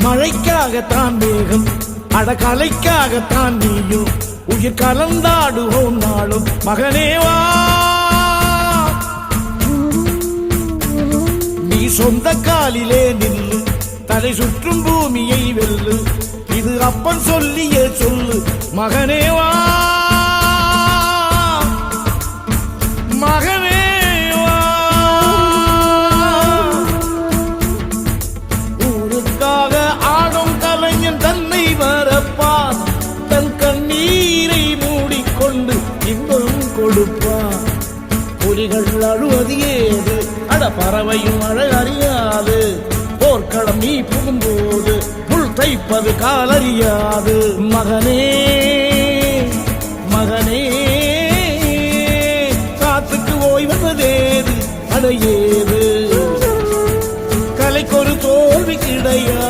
மழைக்காகத்தான் மேகம், அடகலைக்காகத்தான் நீயும், உயிர் கலந்தாடுவோம் நாளும் மகனேவா. நீ சொந்த காலிலே நில்லு, தலை சுற்றும் பூமியை வெல்லு, இது அப்பன் சொல்லியே சொல்லு மகனேவா. மகனேவா, ஊருக்காக ஆடும் கலைஞன் தன்னை வரப்பான், தன் கண்ணீரை மூடிக்கொண்டு இன்பம் கொடுப்பான். புலிகள் அழுவது ஏது, அட பறவையும் அழகறியாது, போர்க்களம் நீ புகும்போது புல் தைப்பது காலறியாது. மகனே மகனே, காத்துக்கு ஓய்வதேது, அடையேது, கலைக்கொரு தோல்வி கிடையாது.